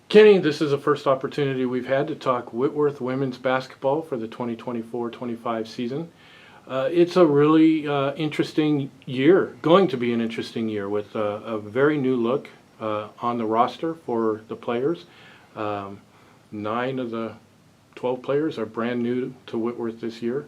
Kenny, this is the first opportunity we've had to talk Whitworth women's basketball for the 2024-25 season. It's a really interesting year, going to be an interesting year with a very new look on the roster for the players. 9 of the 12 players are brand new to Whitworth this year.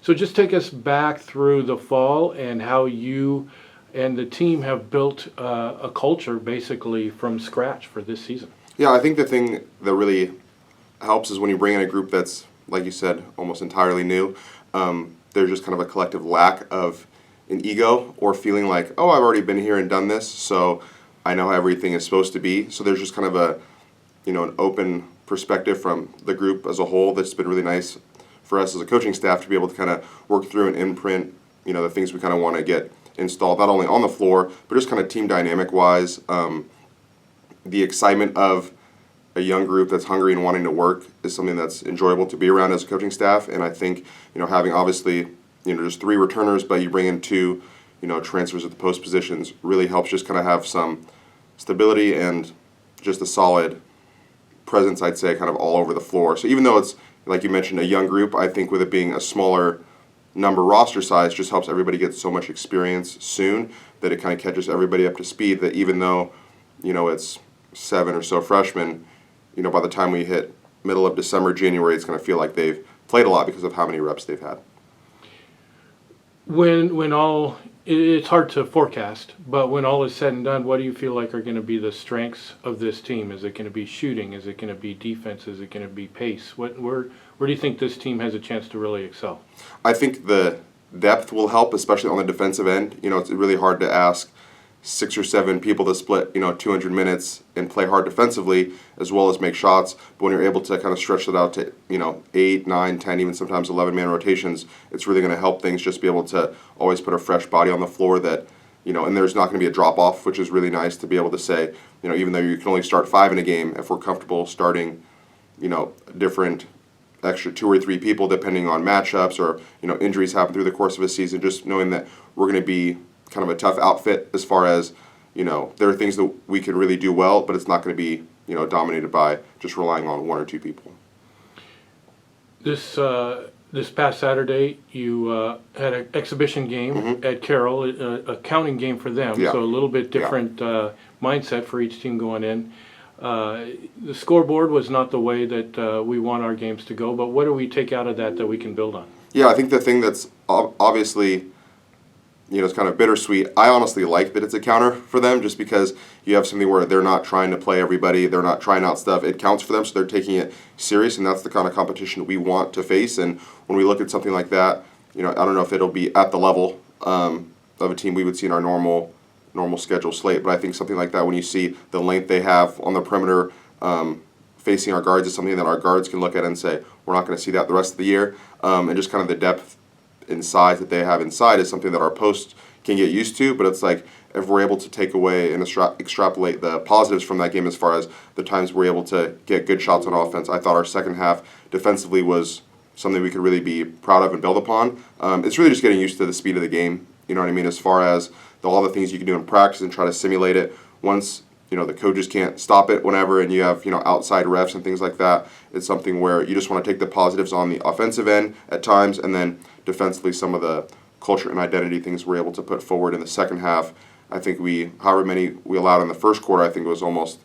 So just take us back through the fall and how you and the team have built a culture basically from scratch for this season. Yeah, I think the thing that really helps is when you bring in a group that's, like you said, almost entirely new. There's just kind of a collective lack of an ego or feeling like, oh, I've already been here and done this, so I know how everything is supposed to be. So there's just kind of a, an open perspective from the group as a whole that's been really nice for us as a coaching staff to be able to kind of work through and imprint, the things we kind of want to get installed, not only on the floor, but just kind of team dynamic-wise. The excitement of a young group that's hungry and wanting to work is something that's enjoyable to be around as a coaching staff. And I think, having obviously, just 3 returners, but you bring in 2, transfers at the post positions really helps just kind of have some stability and just a solid presence, I'd say, kind of all over the floor. So even though it's, like you mentioned, a young group, I think with it being a smaller number roster size just helps everybody get so much experience soon that it kind of catches everybody up to speed that even though, it's 7 or so freshmen, by the time we hit middle of December, January, it's going to feel like they've played a lot because of how many reps they've had. It's hard to forecast, but when all is said and done, what do you feel like are going to be the strengths of this team? Is it going to be shooting? Is it going to be defense? Is it going to be pace? Where do you think this team has a chance to really excel? I think the depth will help, especially on the defensive end. It's really hard to ask 6 or 7 people to split, 200 minutes and play hard defensively as well as make shots. But when you're able to kind of stretch it out to, 8, 9, 10, even sometimes 11-man rotations, it's really going to help things just be able to always put a fresh body on the floor that, and there's not going to be a drop-off, which is really nice to be able to say, even though you can only start 5 in a game, if we're comfortable starting, different extra 2 or 3 people depending on matchups or, injuries happen through the course of a season, just knowing that we're going to be kind of a tough outfit as far as, there are things that we can really do well, but it's not going to be, dominated by just relying on 1 or 2 people. This past Saturday, you had an exhibition game at Carroll, a counting game for them, so a little bit different mindset for each team going in. The scoreboard was not the way that we want our games to go, but what do we take out of that we can build on? Yeah, I think the thing that's obviously it's kind of bittersweet. I honestly like that it's a counter for them just because you have something where they're not trying to play everybody, they're not trying out stuff. It counts for them, so they're taking it serious, and that's the kind of competition we want to face. And when we look at something like that, I don't know if it'll be at the level of a team we would see in our normal schedule slate, but I think something like that, when you see the length they have on the perimeter facing our guards, is something that our guards can look at and say, we're not going to see that the rest of the year. And just kind of the depth in size that they have inside is something that our post can get used to, but it's like if we're able to take away and extrapolate the positives from that game as far as the times we're able to get good shots on offense, I thought our second half defensively was something we could really be proud of and build upon. It's really just getting used to the speed of the game, you know what I mean, as far as all the things you can do in practice and try to simulate it. Once the coaches can't stop it whenever, and you have outside refs and things like that, it's something where you just want to take the positives on the offensive end at times, and then defensively some of the culture and identity things we're able to put forward in the second half. I think however many we allowed in the first quarter, I think it was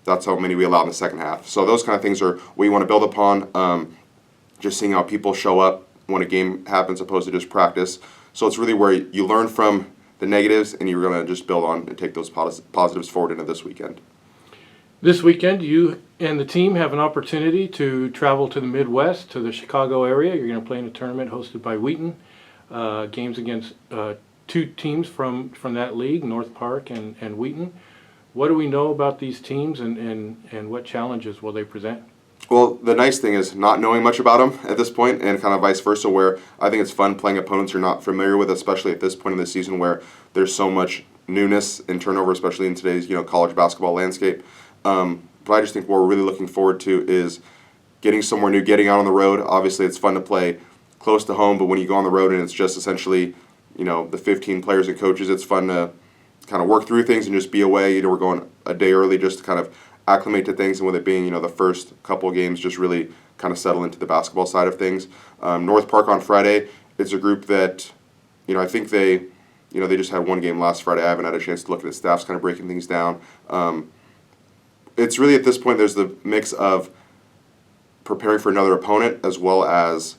that's how many we allowed in the second half. So those kind of things are what you want to build upon, just seeing how people show up when a game happens opposed to just practice. So it's really where you learn from the negatives, and you're going to just build on and take those positives forward into this weekend. This weekend, you and the team have an opportunity to travel to the Midwest, to the Chicago area. You're going to play in a tournament hosted by Wheaton. Games against 2 teams from that league, North Park and Wheaton. What do we know about these teams, and what challenges will they present? Well, the nice thing is not knowing much about them at this point, and kind of vice versa, where I think it's fun playing opponents you're not familiar with, especially at this point in the season where there's so much newness and turnover, especially in today's college basketball landscape. But I just think what we're really looking forward to is getting somewhere new, getting out on the road. Obviously, it's fun to play close to home, but when you go on the road and it's just essentially the 15 players and coaches, it's fun to kind of work through things and just be away. We're going a day early just to kind of acclimate to things, and with it being, you know, the first couple games, just really kind of settle into the basketball side of things. North Park on Friday, it's a group that, you know, I think they just had one game last Friday. I haven't had a chance to look at it. Staff's kind of breaking things down. It's really, at this point, there's the mix of preparing for another opponent as well as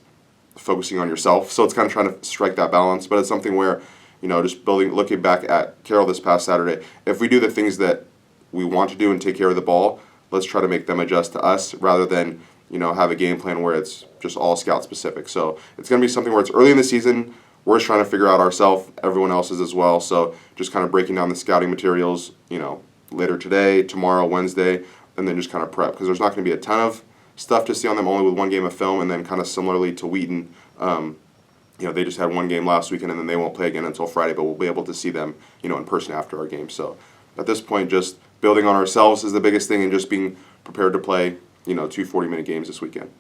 focusing on yourself. So it's kind of trying to strike that balance. But it's something where, you know, just looking back at Carroll this past Saturday, if we do the things that we want to do and take care of the ball, let's try to make them adjust to us rather than, you know, have a game plan where it's just all scout specific. So it's going to be something where it's early in the season. We're just trying to figure out ourselves, everyone else is as well. So just kind of breaking down the scouting materials, you know, later today, tomorrow, Wednesday, and then just kind of prep. Because there's not going to be a ton of stuff to see on them, only with one game of film. And then kind of similarly to Wheaton, you know, they just had one game last weekend, and then they won't play again until Friday, but we'll be able to see them, you know, in person after our game. So at this point, just building on ourselves is the biggest thing, and just being prepared to play, you know, 2 40-minute games this weekend.